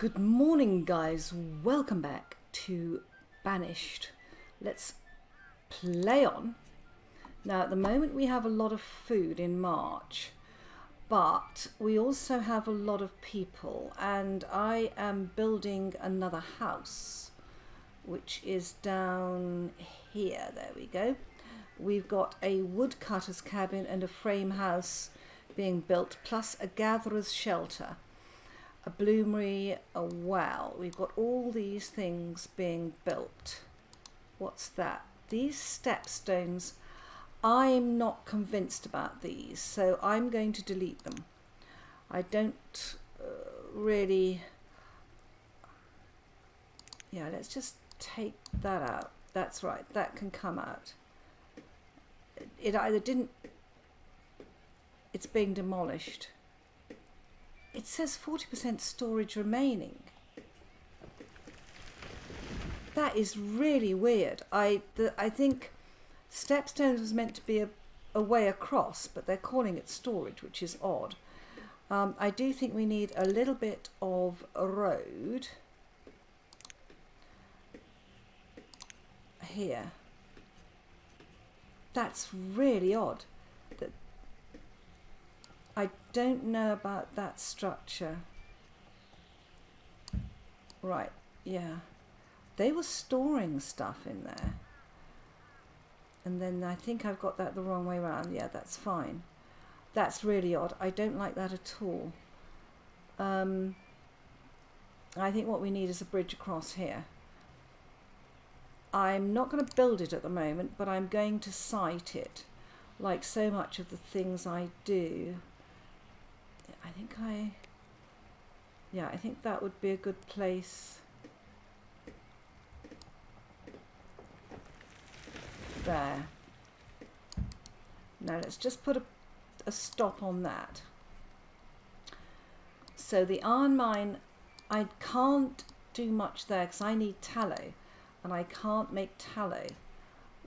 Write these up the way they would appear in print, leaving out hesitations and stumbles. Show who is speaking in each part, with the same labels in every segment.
Speaker 1: Good morning, guys. Welcome back to Banished. Let's play on. Now, at the moment, we have a lot of food in March, but we also have a lot of people, and I am building another house, which is down here. There we go. We've got a woodcutter's cabin and a frame house being built, plus a gatherer's shelter, a bloomery, a well. We've got all these things being built. What's that? These stepstones, I'm not convinced about these, so I'm going to delete them. I don't really... Yeah, let's just take that out. That's right, that can come out. It either didn't... It's being demolished. It says 40% storage remaining. That is really weird. I think stepstones was meant to be a way across, but they're calling it storage, which is odd. I do think we need a little bit of a road here. That's really odd. I don't know about that structure. Right, yeah. They were storing stuff in there. And then I think I've got that the wrong way around. Yeah, that's fine. That's really odd. I don't like that at all. I think what we need is a bridge across here. I'm not going to build it at the moment, but I'm going to site it. Like so much of the things I do. I think that would be a good place. There. Now let's just put a stop on that. So the iron mine, I can't do much there because I need tallow, and I can't make tallow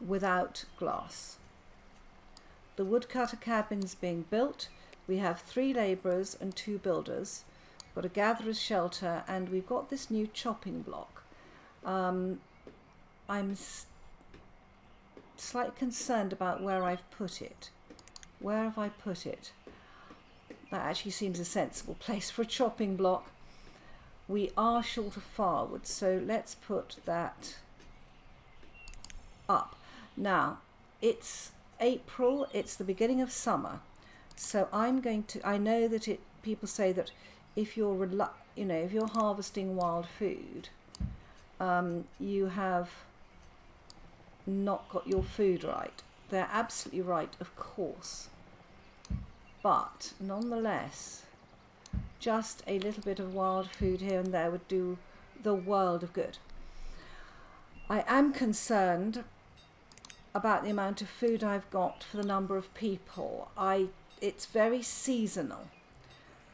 Speaker 1: without glass. The woodcutter cabin's being built. We have 3 labourers and 2 builders. We've got a gatherer's shelter, and we've got this new chopping block. I'm slightly concerned about where I've put it. Where have I put it? That actually seems a sensible place for a chopping block. We are short of firewood, so let's put that up. Now, it's April, it's the beginning of summer. So I'm going to, I know that people say that if you're, if you're harvesting wild food, you have not got your food right. They're absolutely right, of course. But nonetheless, just a little bit of wild food here and there would do the world of good. I am concerned about the amount of food I've got for the number of people. It's very seasonal,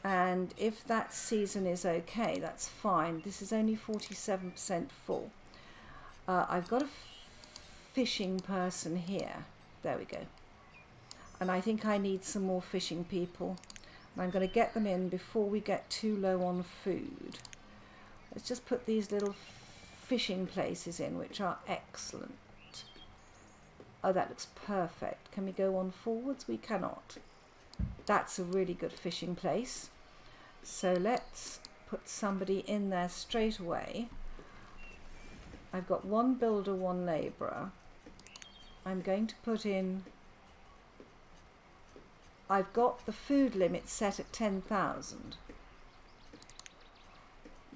Speaker 1: and if that season is okay, that's fine. This is only 47% full. I've got a fishing person here. There we go. And I think I need some more fishing people. And I'm going to get them in before we get too low on food. Let's just put these little fishing places in, which are excellent. Oh, that looks perfect. Can we go on forwards? We cannot. That's a really good fishing place. So let's put somebody in there straight away. I've got 1 builder, 1 labourer. I'm going to put in... I've got the food limit set at 10,000.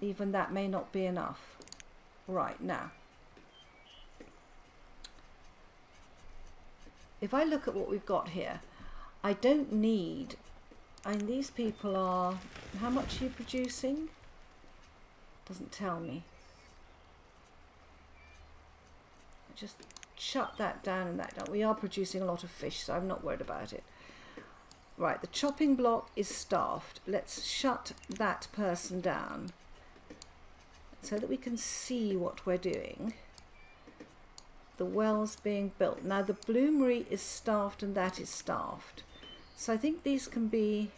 Speaker 1: Even that may not be enough. Right, now. If I look at what we've got here, I don't need, these people are, how much are you producing? Doesn't tell me. Just shut that down and that down. We are producing a lot of fish, so I'm not worried about it. Right, the chopping block is staffed. Let's shut that person down so that we can see what we're doing. The well's being built. Now the bloomery is staffed and that is staffed. So I think these can be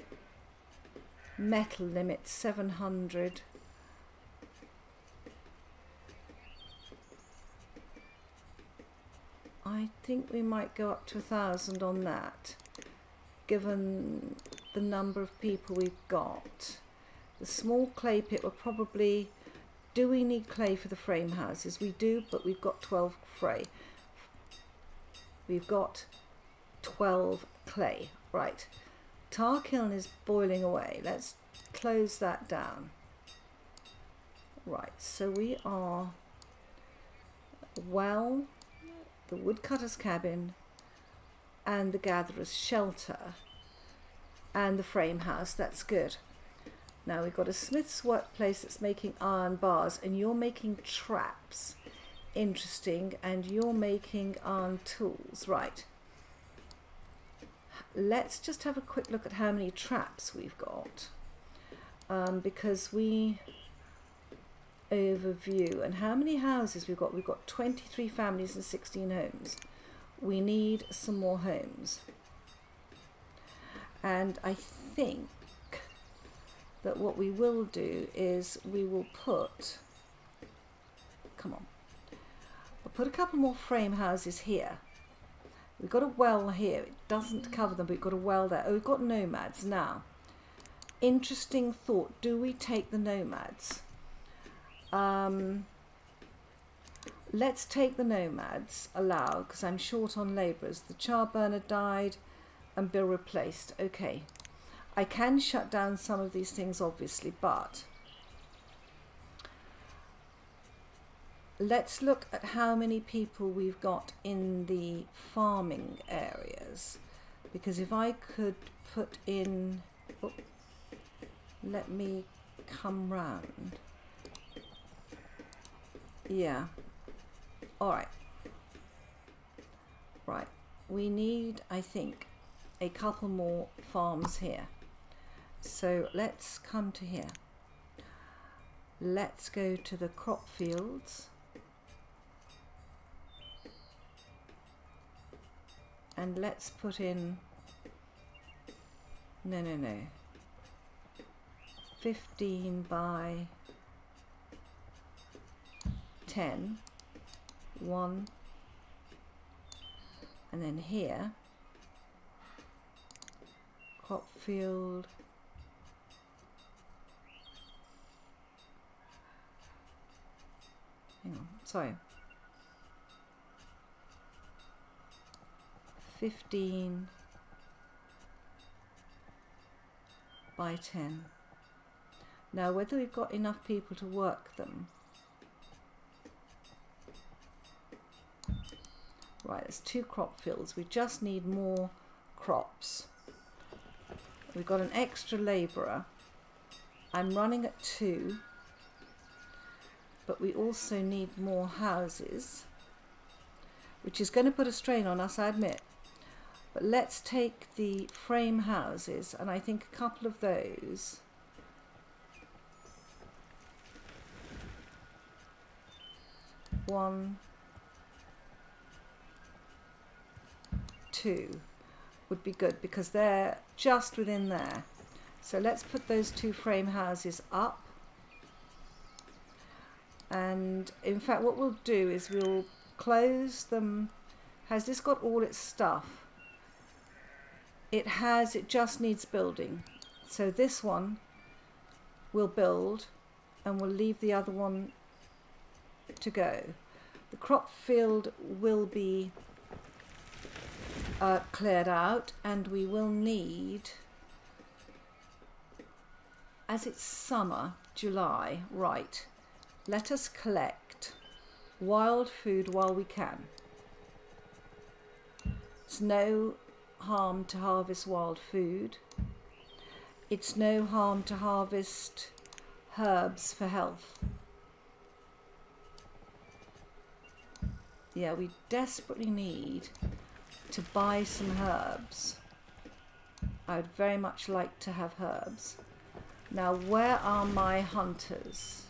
Speaker 1: metal limit 700. I think we might go up to 1,000 on that, given the number of people we've got. The small clay pit will probably... Do we need clay for the frame houses? We do, but we've got 12 clay. We've got 12 clay. Right. Tar kiln is boiling away. Let's close that down. Right, so we are... Well, the woodcutter's cabin and the gatherer's shelter and the frame house. That's good. Now we've got a smith's workplace that's making iron bars, and you're making traps. Interesting. And you're making iron tools. Right. Let's just have a quick look at how many traps we've got. Because we... Overview. And how many houses we've got? We've got 23 families and 16 homes. We need some more homes. And I think that what we will do is we will put, come on, we'll put a couple more frame houses here. We've got a well here. It doesn't cover them, but we've got a well there. Oh, we've got nomads now. Interesting thought. Do we take the nomads? Let's take the nomads, allow, because I'm short on labourers. The char burner died and bill replaced. Okay. I can shut down some of these things, obviously, but let's look at how many people we've got in the farming areas. Because if I could put in... Oh, let me come round. Yeah. All right. Right. We need, I think, a couple more farms here. So let's come to here. Let's go to the crop fields. And let's put in... No. 15 by 10. 1. And then here, crop field. Hang on, sorry. 15 by 10. Now, whether we've got enough people to work them. Right, there's 2 crop fields. We just need more crops. We've got an extra labourer. I'm running at 2. But we also need more houses, which is going to put a strain on us, I admit. But let's take the frame houses, and I think a couple of those. One, 2 would be good because they're just within there. So let's put those 2 frame houses up. And in fact, what we'll do is we'll close them. Has this got all its stuff? It has, it just needs building. So this one we'll build and we'll leave the other one to go. The crop field will be cleared out, and we will need, as it's summer, July, right, let us collect wild food while we can. It's no harm to harvest wild food. It's no harm to harvest herbs for health. Yeah, we desperately need to buy some herbs. I would very much like to have herbs. Now, where are my hunters?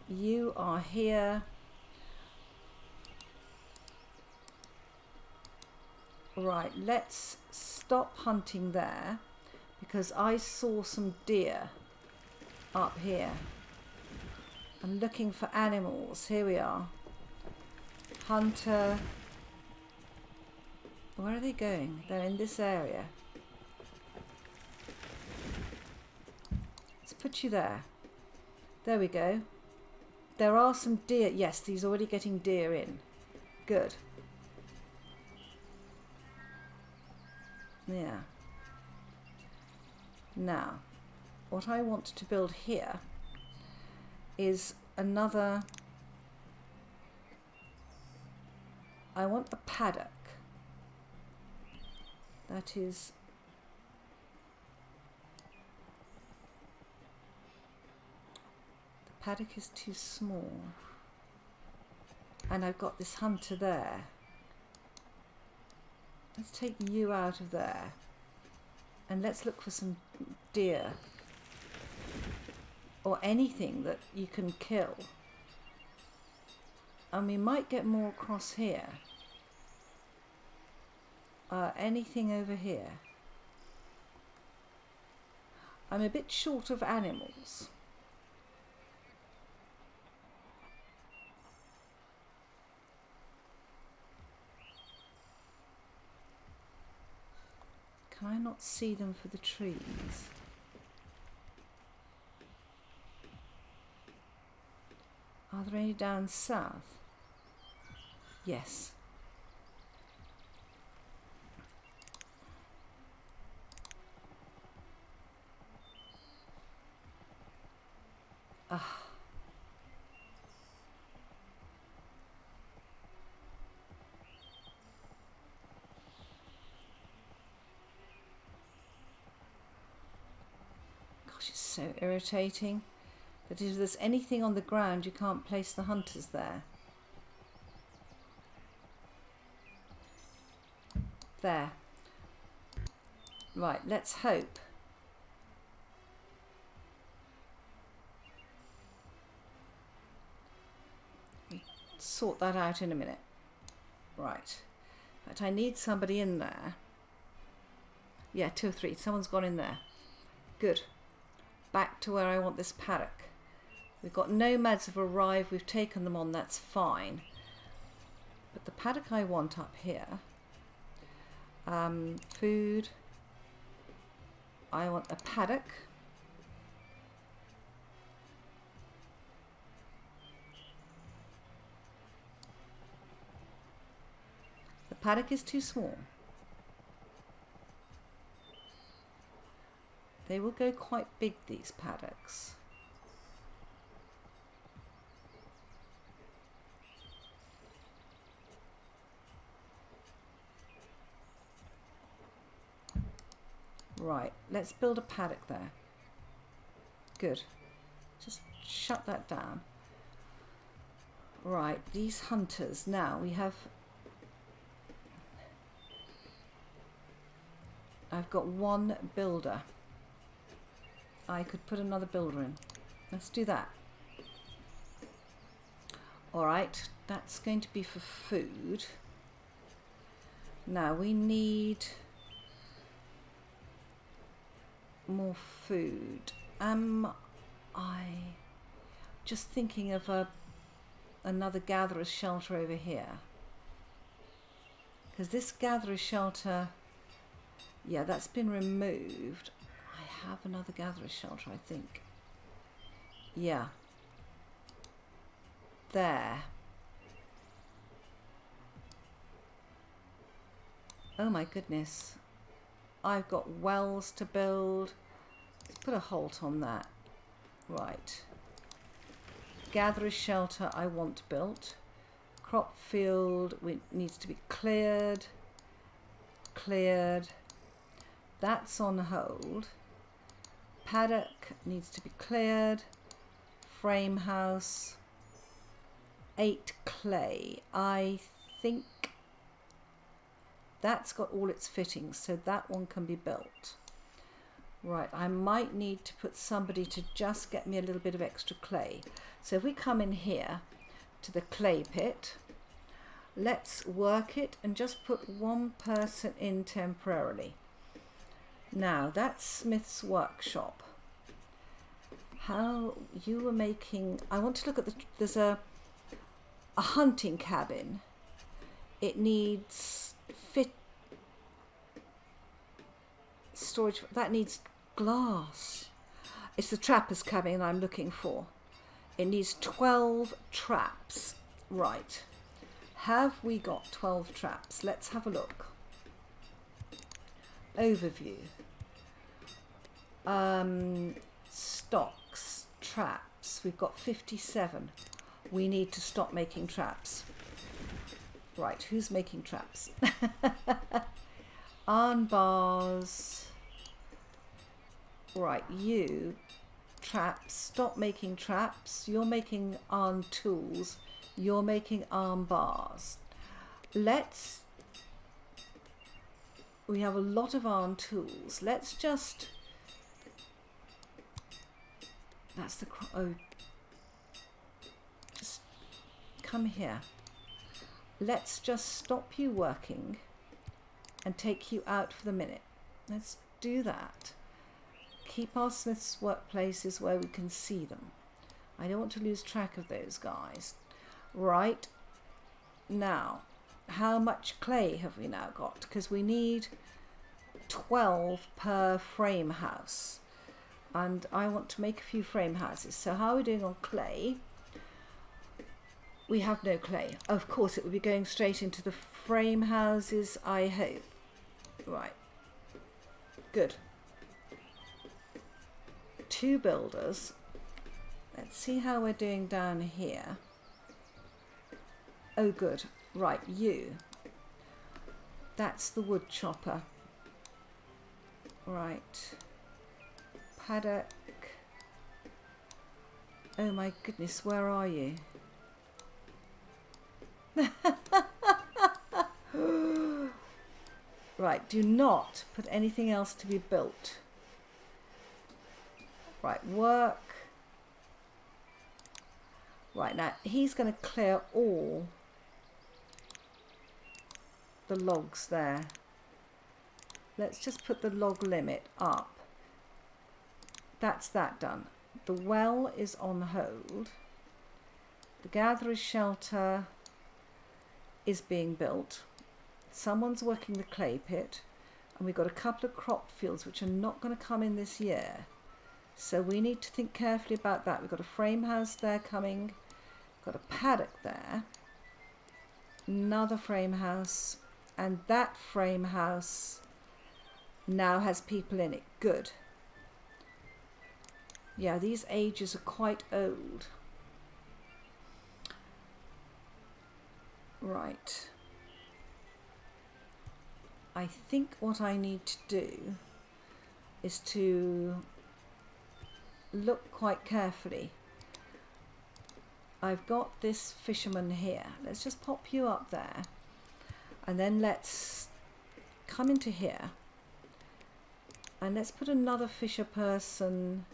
Speaker 1: You are here. Right, let's stop hunting there because I saw some deer up here. I'm looking for animals. Here we are. Hunter. Where are they going? They're in this area. Let's put you there. There we go. There are some deer. Yes, he's already getting deer in. Good. Yeah. Now, what I want to build here is another... I want a paddock. That is... The paddock is too small. And I've got this hunter there. Let's take you out of there. And let's look for some deer. Or anything that you can kill. And we might get more across here. Anything over here? I'm a bit short of animals. Can I not see them for the trees? Are there any down south? Yes. Ah. Gosh, it's so irritating that if there's anything on the ground, you can't place the hunters there. There. Right, let's hope. Sort that out in a minute. Right. But I need somebody in there. Yeah, 2 or 3. Someone's gone in there. Good. Back to where I want this paddock. We've got nomads have arrived. We've taken them on. That's fine. But the paddock I want up here... food. I want a paddock. The paddock is too small. They will go quite big, these paddocks. Right, let's build a paddock there. Good. Just shut that down. Right, these hunters. Now we have... I've got one builder. I could put another builder in. Let's do that. Alright, that's going to be for food. Now we need... more food. I just thinking of another gatherer's shelter over here, because this gatherer's shelter, yeah, that's been removed. I have another gatherer's shelter, I think. Yeah, there. Oh my goodness, I've got wells to build. Let's put a halt on that. Right. Gatherer's shelter I want built. Crop field needs to be cleared. Cleared. That's on hold. Paddock needs to be cleared. Frame house. 8 clay. I think that's got all its fittings, so that one can be built. Right, I might need to put somebody to just get me a little bit of extra clay. So if we come in here to the clay pit, let's work it and just put one person in temporarily. Now that's Smith's workshop. How you were making... I want to look at the... There's a hunting cabin It needs storage. That needs glass. It's the trapper's cabin I'm looking for. It needs 12 traps. Right. Have we got 12 traps? Let's have a look. Overview. Stocks, traps. We've got 57. We need to stop making traps. Right, who's making traps? Iron bars. Right, you. Traps. Stop making traps. You're making iron tools. You're making iron bars. We have a lot of iron tools. Let's just... That's the... Oh. Just come here. Let's just stop you working and take you out for the minute. Let's do that. Keep our smiths' workplaces where we can see them. I don't want to lose track of those guys. Right. Now, how much clay have we now got? Because we need 12 per frame house. And I want to make a few frame houses. So how are we doing on clay? We have no clay. Of course, it will be going straight into the frame houses, I hope. Right. Good. 2 builders. Let's see how we're doing down here. Oh, good. Right, you. That's the wood chopper. Right. Paddock. Oh my goodness, where are you? Right, do not put anything else to be built. Right, work. Right, now he's going to clear all the logs there. Let's just put the log limit up. That's that done. The well is on hold. The gatherer's shelter is being built. Someone's working the clay pit, and we've got a couple of crop fields which are not going to come in this year. So we need to think carefully about that. We've got a frame house there coming. Got a paddock there. Another frame house. And that frame house now has people in it. Good. Yeah, these ages are quite old. Right. I think what I need to do is to look quite carefully. I've got this fisherman here. Let's just pop you up there. And then let's come into here. And let's put another fisher person.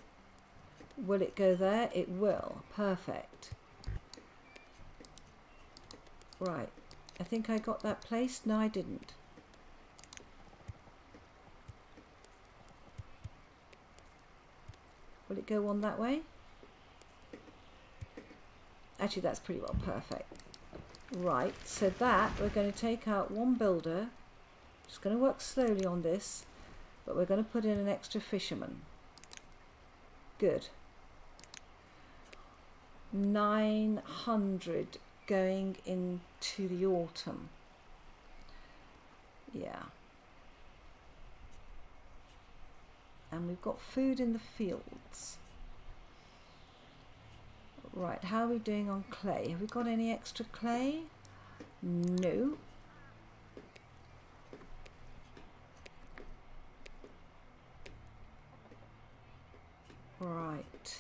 Speaker 1: Will it go there? It will. Perfect. Right. I think I got that placed. No, I didn't. Will it go on that way? Actually, that's pretty well perfect. Right, so that we're going to take out one builder. Just going to work slowly on this, but we're going to put in an extra fisherman. Good. 900 going into the autumn. Yeah. And we've got food in the fields. Right, how are we doing on clay? Have we got any extra clay? No. Right.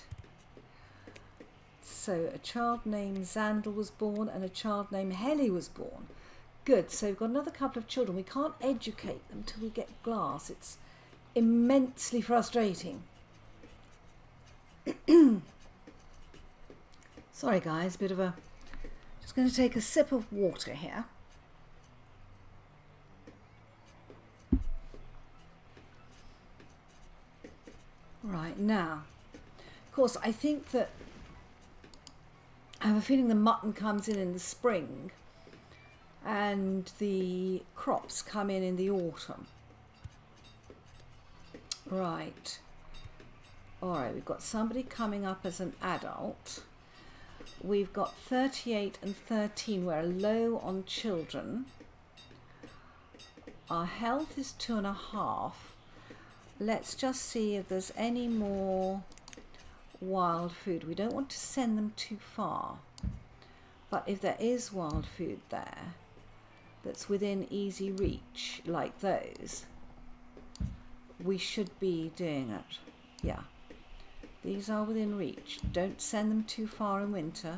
Speaker 1: So a child named Zandel was born and a child named Helly was born. Good, so we've got another couple of children. We can't educate them till we get glass. It's immensely frustrating. Sorry guys, bit of a... Just going to take a sip of water here. Right, now, of course, I think that I have a feeling the mutton comes in the spring, and the crops come in the autumn. Right. All right, we've got somebody coming up as an adult. We've got 38 and 13. We're low on children. Our health is 2.5. Let's just see if there's any more wild food. We don't want to send them too far. But if there is wild food there that's within easy reach, like those, we should be doing it. Yeah. These are within reach. Don't send them too far in winter.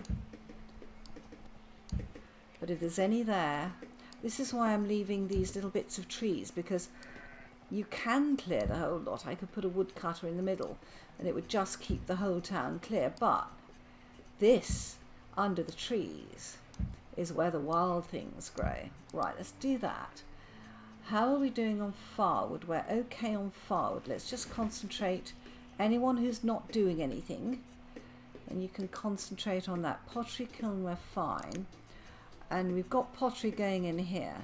Speaker 1: But if there's any there, this is why I'm leaving these little bits of trees, because you can clear the whole lot. I could put a woodcutter in the middle and it would just keep the whole town clear. But this, under the trees, is where the wild things grow. Right, let's do that. How are we doing on firewood? We're okay on firewood. Let's just concentrate. Anyone who's not doing anything, and you can concentrate on that. Pottery kiln, we're fine. And we've got pottery going in here.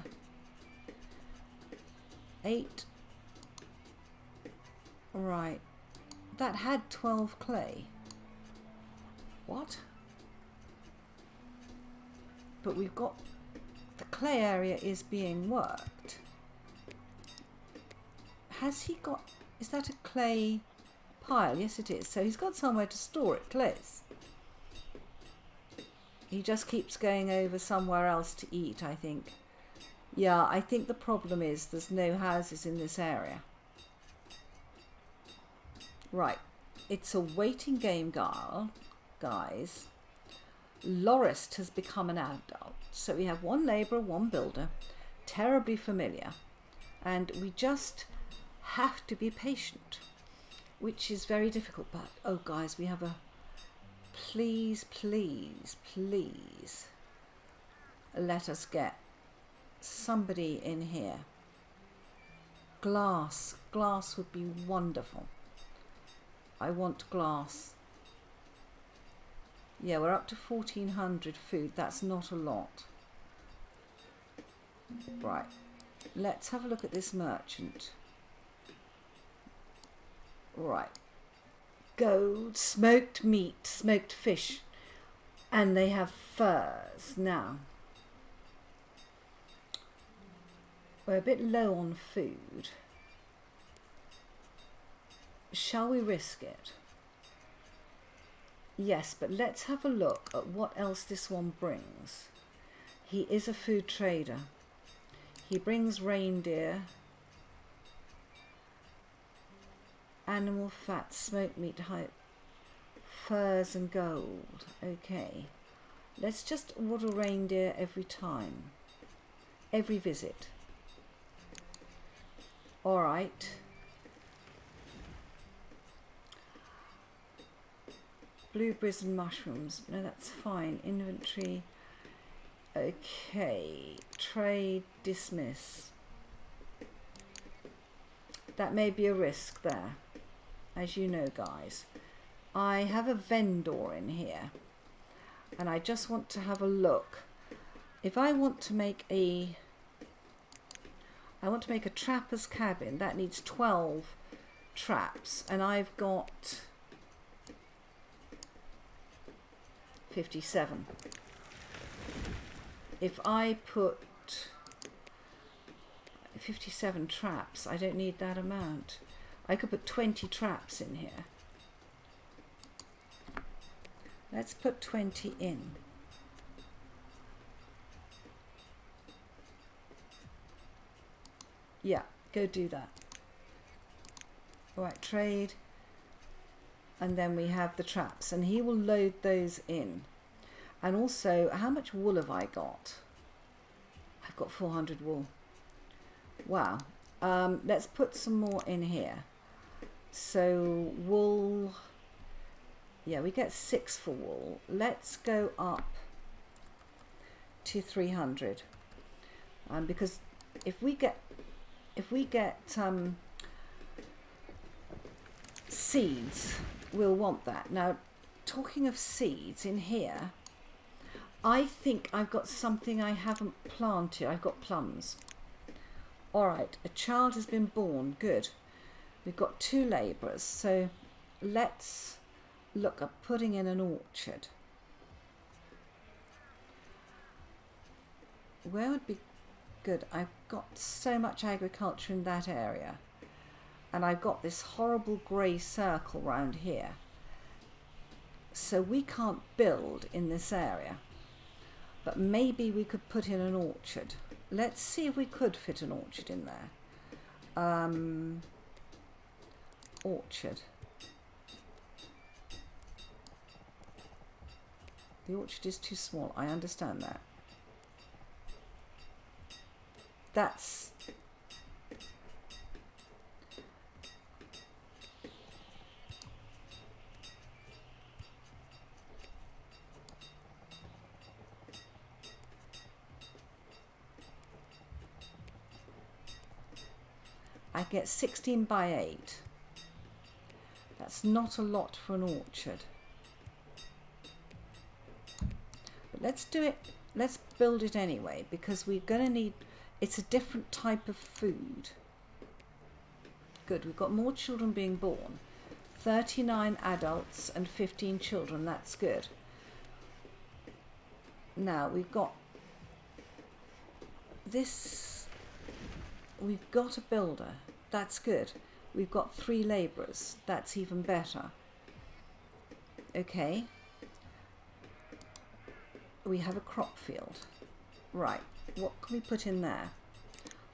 Speaker 1: 8. Right. That had 12 clay. What? But we've got, the clay area is being worked. Has he got, is that a clay pile? Yes it is. So he's got somewhere to store it close. He just keeps going over somewhere else to eat, I think. Yeah, I think the problem is there's no houses in this area. Right. It's a waiting game, guys. Lorist has become an adult. So we have one labourer, one builder. Terribly familiar. And we just have to be patient, which is very difficult. But, oh guys, we have a... Please, please, please let us get somebody in here. Glass. Glass would be wonderful. I want glass. Yeah, we're up to 1400 food. That's not a lot. Right. Let's have a look at this merchant. Right. Gold, smoked meat, smoked fish, and they have furs. Now, we're a bit low on food. Shall we risk it? Yes, but let's have a look at what else this one brings. He is a food trader. He brings reindeer, animal fat, smoked meat, furs and gold. Okay. Let's just order reindeer every time. Every visit. Alright. Blueberries and mushrooms. No, that's fine. Inventory. Okay. Trade, dismiss. That may be a risk there. As you know, guys, I have a vendor in here and I just want to have a look. If I want to make a trapper's cabin, that needs 12 traps and I've got 57. If I put 57 traps, I don't need that amount. I could put 20 traps in here. Let's put 20 in. Yeah, go do that. Right, trade. And then we have the traps, and he will load those in. And also, how much wool have I got? I've got 400 wool. Wow. Let's put some more in here. So wool, yeah, we get 6 for wool. Let's go up to 300. Because if we get seeds, we'll want that. Now, talking of seeds, in here, I think I've got something I haven't planted. I've got plums. All right, a child has been born. Good. We've got 2 labourers. So let's look at putting in an orchard. Where would be good? I've got so much agriculture in that area. And I've got this horrible grey circle round here. So we can't build in this area. But maybe we could put in an orchard. Let's see if we could fit an orchard in there. Orchard. The orchard is too small. I understand that. That's... I get 16 by 8. That's not a lot for an orchard. But let's do it, let's build it anyway, because we're going to need, it's a different type of food. Good, we've got more children being born. 39 adults and 15 children, that's good. Now we've got this, we've got a builder, that's good. We've got 3 labourers, that's even better. Okay. We have a crop field. Right, what can we put in there?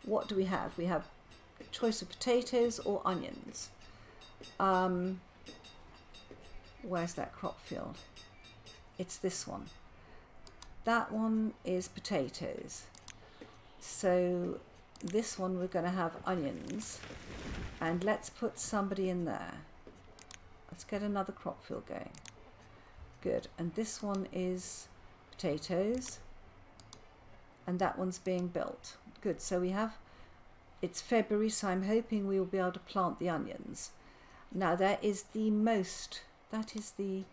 Speaker 1: What do we have? We have choice of potatoes or onions. Where's that crop field? It's this one. That one is potatoes. So this one we're going to have onions, and let's put somebody in there. Let's get another crop field going. Good, and this one is potatoes, and that one's being built. Good, so we have, it's February, so I'm hoping we will be able to plant the onions. Now there is the most, that is the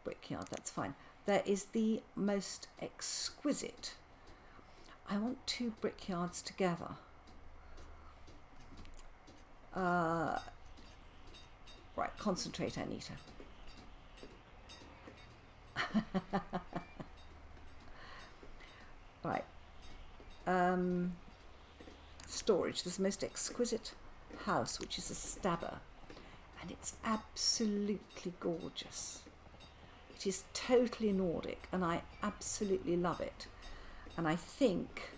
Speaker 1: brickyard, that's fine. There is the most exquisite, I want 2 brickyards together. Right, concentrate, Anita. Right. Storage. This most exquisite house, which is a stabber, and it's absolutely gorgeous. It is totally Nordic, and I absolutely love it. And I think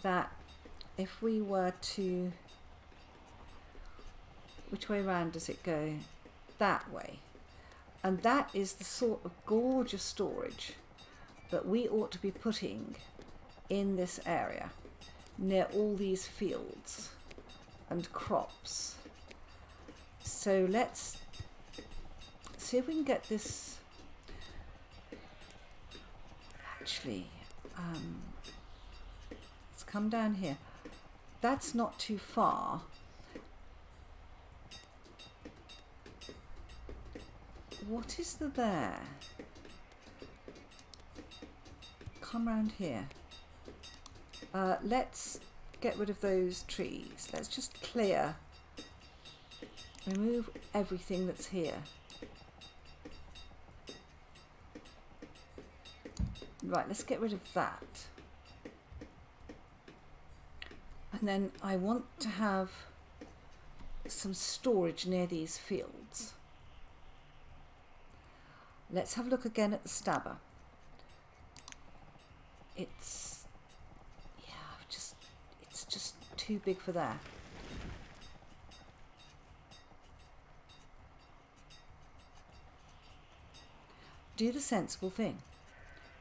Speaker 1: that if we were to, which way round does it go? That way. And that is the sort of gorgeous storage that we ought to be putting in this area, near all these fields and crops. So let's see if we can get this, actually, let's come down here. That's not too far. What is there? Come round here. Let's get rid of those trees. Let's just clear, remove everything that's here. Right, let's get rid of that. And then I want to have some storage near these fields. Let's have a look again at the stabber. It's, yeah, it's just too big for there. Do the sensible thing.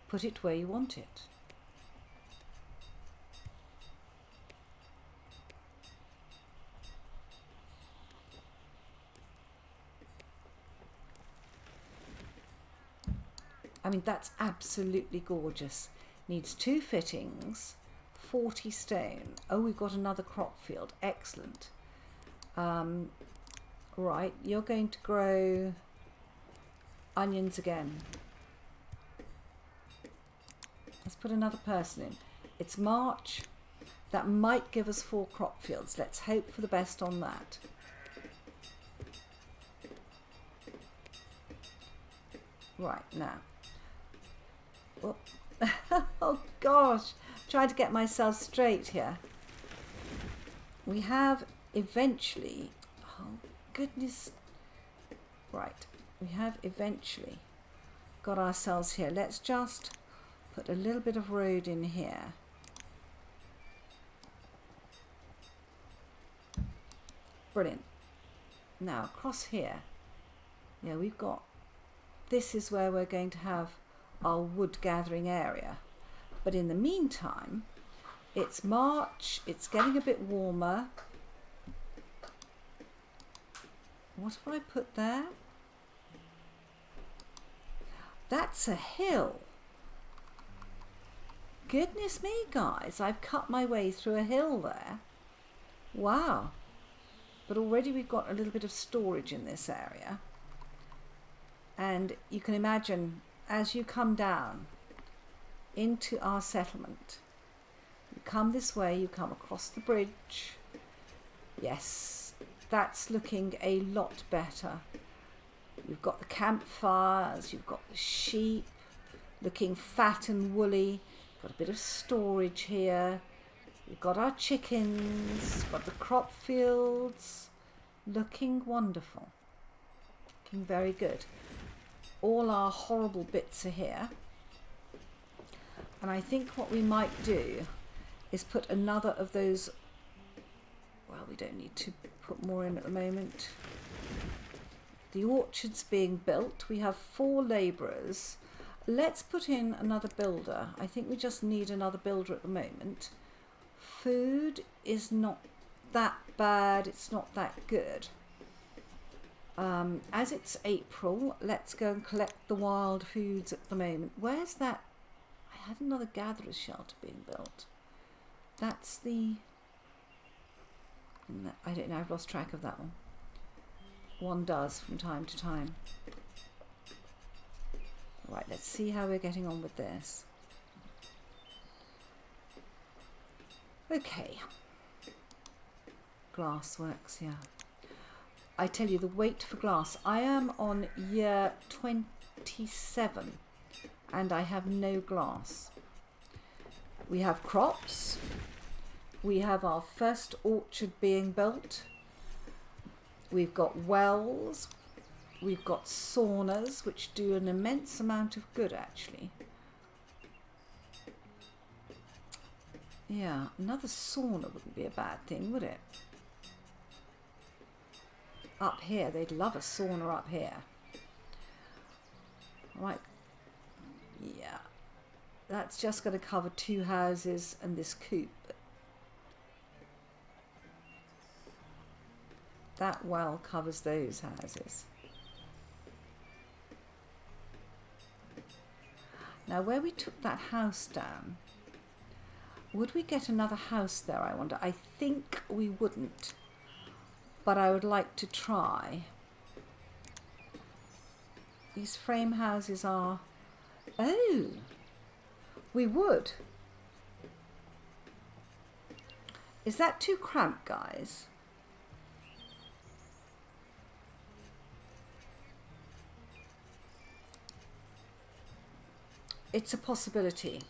Speaker 1: Put it where you want it. I mean, that's absolutely gorgeous. Needs 2 fittings, 40 stone. Oh, we've got another crop field. Excellent. Right, you're going to grow onions again. put another person in. It's March. That might give us 4 crop fields. Let's hope for the best on that. Right, now. Oh, oh gosh, trying to get myself straight here. We have eventually, oh goodness, right, we have eventually got ourselves here. Let's just put a little bit of road in here. Brilliant. Now across here, yeah, we've got, this is where we're going to have our wood gathering area. But in the meantime, it's March, it's getting a bit warmer. What have I put there? That's a hill. Goodness me, guys, I've cut my way through a hill there. Wow. But already we've got a little bit of storage in this area. And you can imagine, as you come down into our settlement, you come this way, you come across the bridge. Yes, that's looking a lot better. You've got the campfires, you've got the sheep looking fat and woolly, got a bit of storage here. We've got our chickens, got the crop fields, looking wonderful, looking very good. All our horrible bits are here. And I think what we might do is put another of those, well, we don't need to put more in at the moment. The orchard's being built. We have 4 labourers. Let's put in another builder. I think we just need another builder at the moment. Food is not that bad, it's not that good. As it's April, let's go and collect the wild foods at the moment. Where's that? I had another gatherer's shelter being built. That's the, I don't know, I've lost track of that one. One does from time to time. Right, let's see how we're getting on with this. Okay. Glass works, yeah. I tell you, the wait for glass. I am on year 27 and I have no glass. We have crops. We have our first orchard being built. We've got wells. We've got saunas, which do an immense amount of good, actually. Yeah, another sauna wouldn't be a bad thing, would it? Up here, they'd love a sauna up here. Right, yeah. That's just going to cover 2 houses and this coop. That well covers those houses. Now, where we took that house down, would we get another house there, I wonder? I think we wouldn't, but I would like to try. These frame houses are... Oh, we would. Is that too cramped, guys? It's a possibility.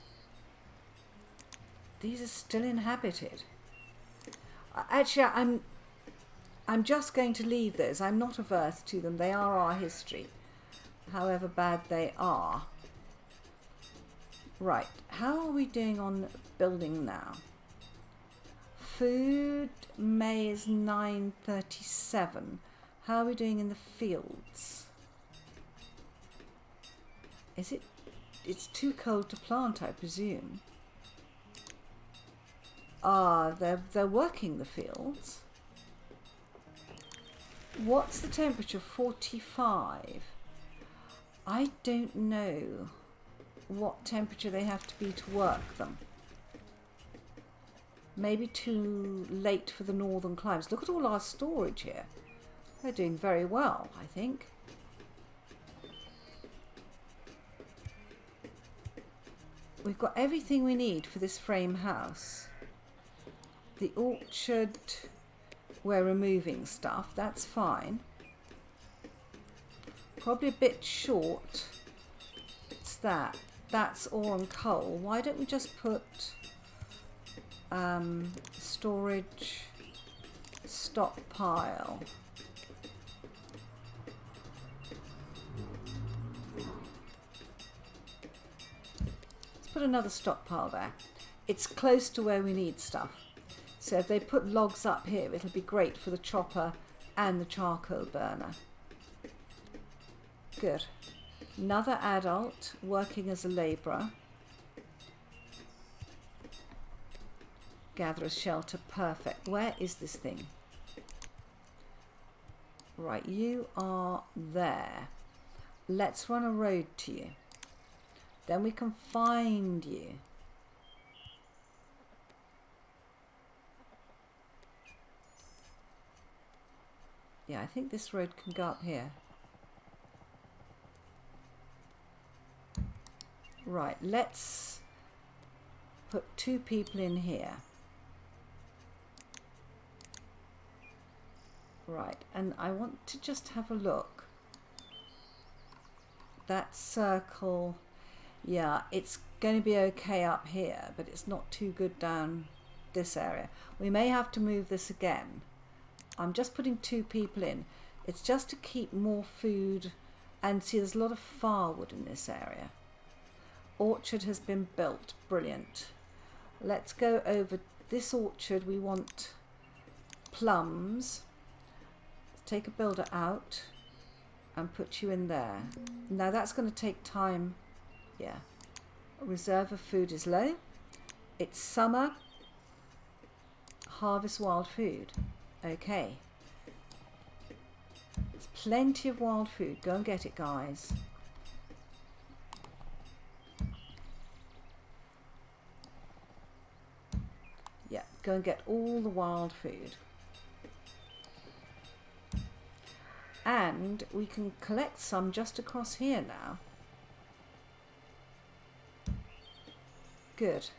Speaker 1: These are still inhabited. Actually, I'm just going to leave those. I'm not averse to them. They are our history, however bad they are. Right, how are we doing on building now? Food, May is 9:37. How are we doing in the fields? Is it? It's too cold to plant, I presume. Ah, they're working the fields. What's the temperature? 45. I don't know what temperature they have to be to work them. Maybe too late for the northern climes. Look at all our storage here. They're doing very well, I think. we've got everything we need for this frame house. The orchard, we're removing stuff, that's fine. Probably a bit short. It's that. That's ore and coal. Why don't we just put storage, stockpile. Let's put another stockpile there. It's close to where we need stuff. So if they put logs up here, it'll be great for the chopper and the charcoal burner. Good. Another adult working as a labourer. Gatherer's shelter, perfect. Where is this thing? Right, you are there. Let's run a road to you. Then we can find you. Yeah, I think this road can go up here. Right, let's put 2 people in here. Right, and I want to just have a look. That circle, yeah, it's going to be okay up here, but it's not too good down this area. We may have to move this again. I'm just putting 2 people in. It's just to keep more food, and see there's a lot of firewood in this area. Orchard has been built, brilliant. Let's go over this orchard. We want plums. Take a builder out and put you in there. Now that's going to take time. Yeah. Reserve of food is low. It's summer. Harvest wild food. Okay. There's plenty of wild food. Go and get it, guys. Yeah, go and get all the wild food. And we can collect some just across here now. Good.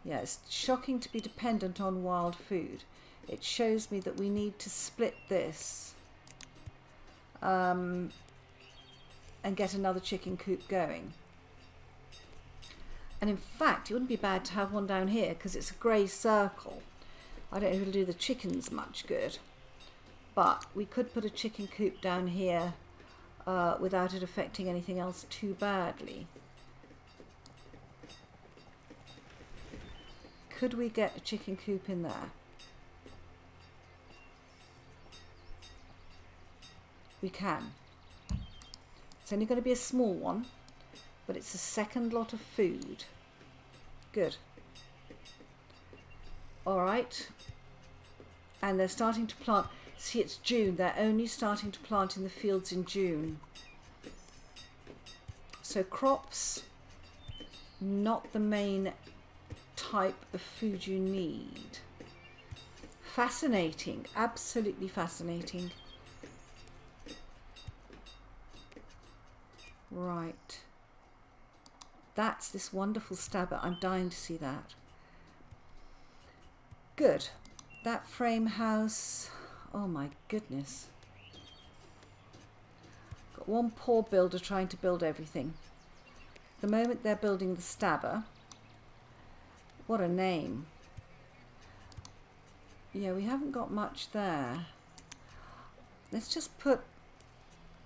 Speaker 1: Yeah, it's shocking to be dependent on wild food. It shows me that we need to split this and get another chicken coop going. And in fact, it wouldn't be bad to have one down here because it's a grey circle. I don't know if it'll do the chickens much good, but we could put a chicken coop down here without it affecting anything else too badly. Could we get a chicken coop in there? We can. It's only going to be a small one, but it's a second lot of food. Good. All right. And they're starting to plant. See, it's June. They're only starting to plant in the fields in June. So crops, not the main type of food you need. Fascinating. Absolutely fascinating. Right. That's this wonderful stabber. I'm dying to see that. Good. That frame house. Oh my goodness. Got one poor builder trying to build everything. The moment they're building the stabber. What a name. Yeah, we haven't got much there. Let's just put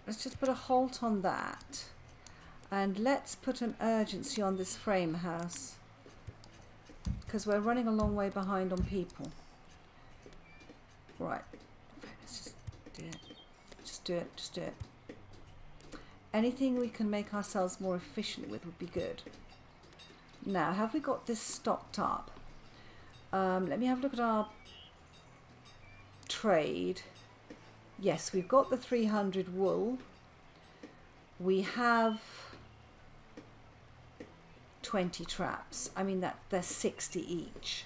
Speaker 1: a halt on that. And let's put an urgency on this frame house, because we're running a long way behind on people. Right. Let's just do it. Just do it. Just do it. Anything we can make ourselves more efficient with would be good. Now, have we got this stocked up? Let me have a look at our trade. Yes, we've got the 300 wool. We have 20 traps. I mean, they're 60 each.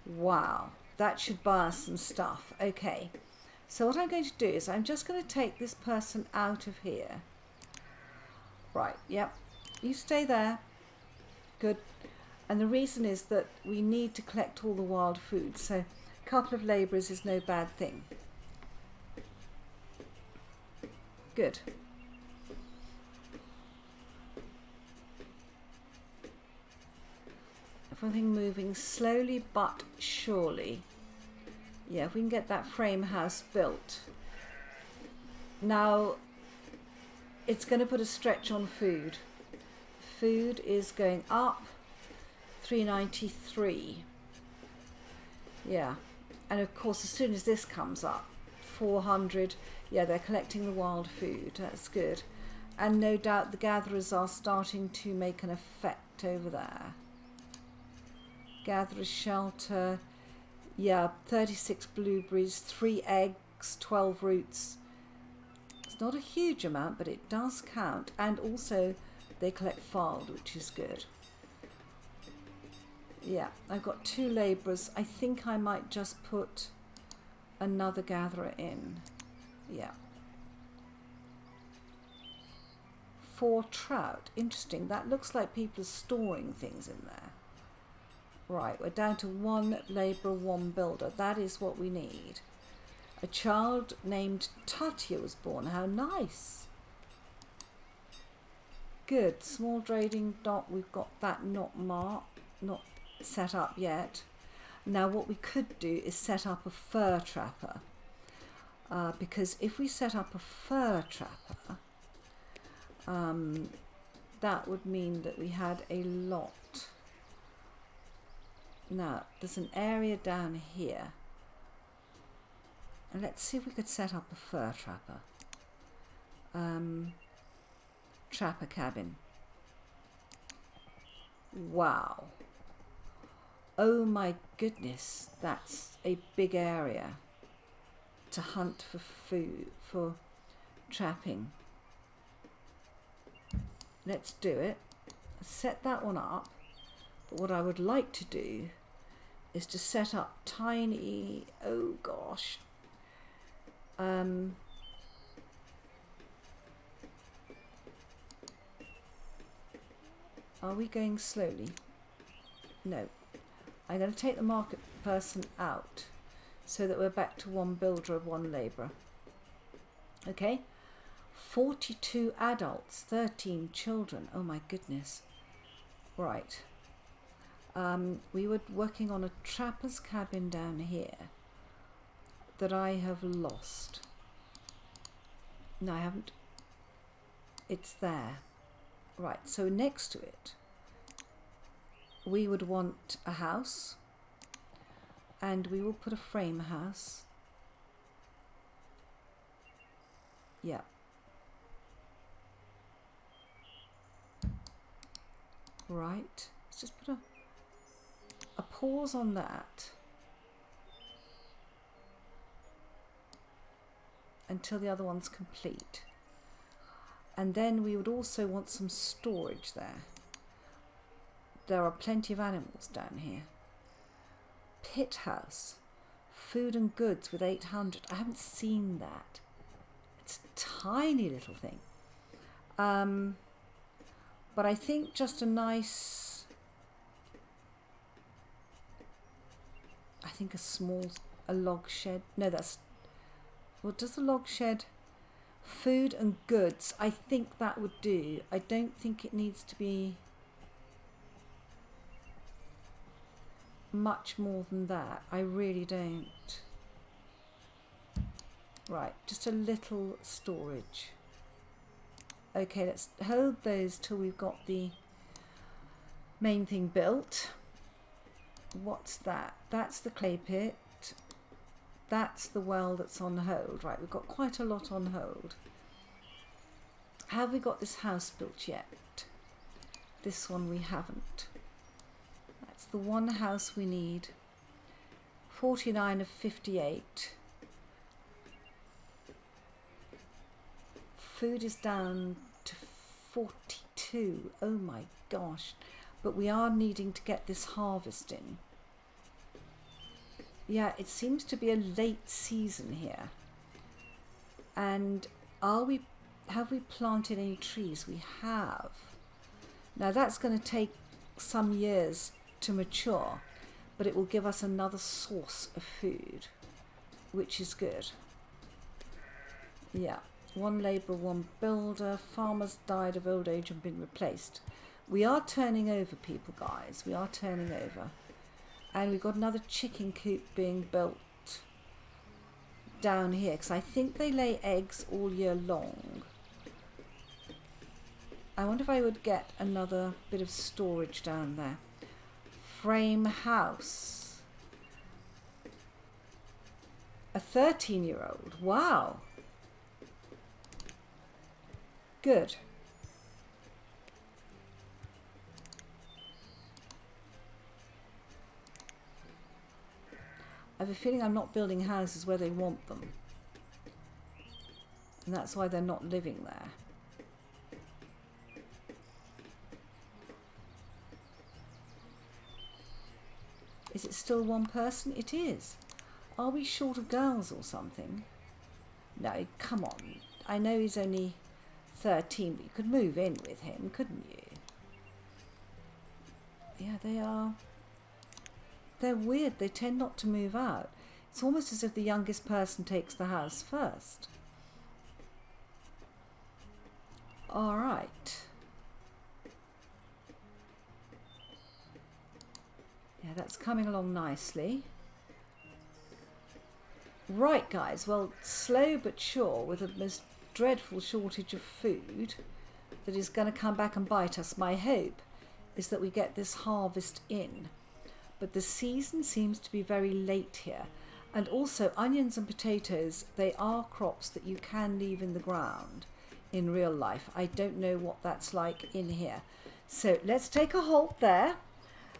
Speaker 1: Wow, that should buy us some stuff. Okay, So what I'm going to do is I'm just going to take this person out of here. Right, yep. You stay there. Good. And the reason is that we need to collect all the wild food, so a couple of labourers is no bad thing. Good. Everything moving slowly but surely. Yeah, if we can get that frame house built. Now, it's going to put a stretch on food. Food is going up, 393. Yeah, and of course as soon as this comes up, 400. Yeah, they're collecting the wild food. That's good. And no doubt the gatherers are starting to make an effect over there. Gatherer's shelter. Yeah, 36 blueberries, 3 eggs, 12 roots. It's not a huge amount, but it does count. And also they collect fard, which is good. Yeah, I've got 2 labourers. I think I might just put another gatherer in. Yeah. 4 trout. Interesting. That looks like people are storing things in there. Right, we're down to 1 labourer, 1 builder. That is what we need. A child named Tatia was born. How nice. Good. Small trading dock. We've got that not set up yet. Now what we could do is set up a fur trapper. Because if we set up a fur trapper, that would mean that we had a lot. Now, there's an area down here. And let's see if we could set up a fur trapper. Trapper cabin. Wow. Oh my goodness, that's a big area to hunt for food, for trapping. Let's do it. Set that one up. But what I would like to do is to set up tiny, oh gosh, are we going slowly? No. I'm going to take the market person out so that we're back to 1 builder and 1 labourer. Okay, 42 adults, 13 children. Oh my goodness. Right. We were working on a trapper's cabin down here that I have lost. No, I haven't. It's there. Right, so next to it, we would want a house, and we will put a frame house. Yeah. Right, let's just put a pause on that until the other one's complete. And then we would also want some storage there. There are plenty of animals down here. Pit house, food and goods with 800. I haven't seen that. It's a tiny little thing. But I think just a nice, I think a log shed. No, that's, what does the log shed? Food and goods. I think that would do. I don't think it needs to be much more than that. I really don't. Right, just a little storage. Okay, let's hold those till we've got the main thing built. What's that? That's the clay pit. That's the well that's on hold. Right, we've got quite a lot on hold. Have we got this house built yet? This one we haven't. That's the one house we need. 49 of 58. Food is down to 42. Oh my gosh. But we are needing to get this harvest in. Yeah, it seems to be a late season here. And have we planted any trees? We have. Now that's going to take some years to mature, but it will give us another source of food, which is good. Yeah, 1 labourer, 1 builder. Farmers died of old age and been replaced. We are turning over people, guys. We are turning over. And we've got another chicken coop being built down here, because I think they lay eggs all year long. I wonder if I would get another bit of storage down there. Frame house. A 13-year-old. Wow. Good. I have a feeling I'm not building houses where they want them. And that's why they're not living there. Is it still 1 person? It is. Are we short of girls or something? No, come on. I know he's only 13, but you could move in with him, couldn't you? Yeah, they are. They're weird. They tend not to move out. It's almost as if the youngest person takes the house first. All right. Yeah, that's coming along nicely. Right, guys. Well, slow but sure, with a most dreadful shortage of food that is going to come back and bite us. My hope is that we get this harvest in. But the season seems to be very late here. And also onions and potatoes, they are crops that you can leave in the ground in real life. I don't know what that's like in here. So let's take a halt there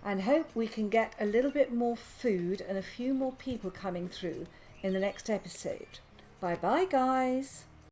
Speaker 1: and hope we can get a little bit more food and a few more people coming through in the next episode. Bye bye, guys.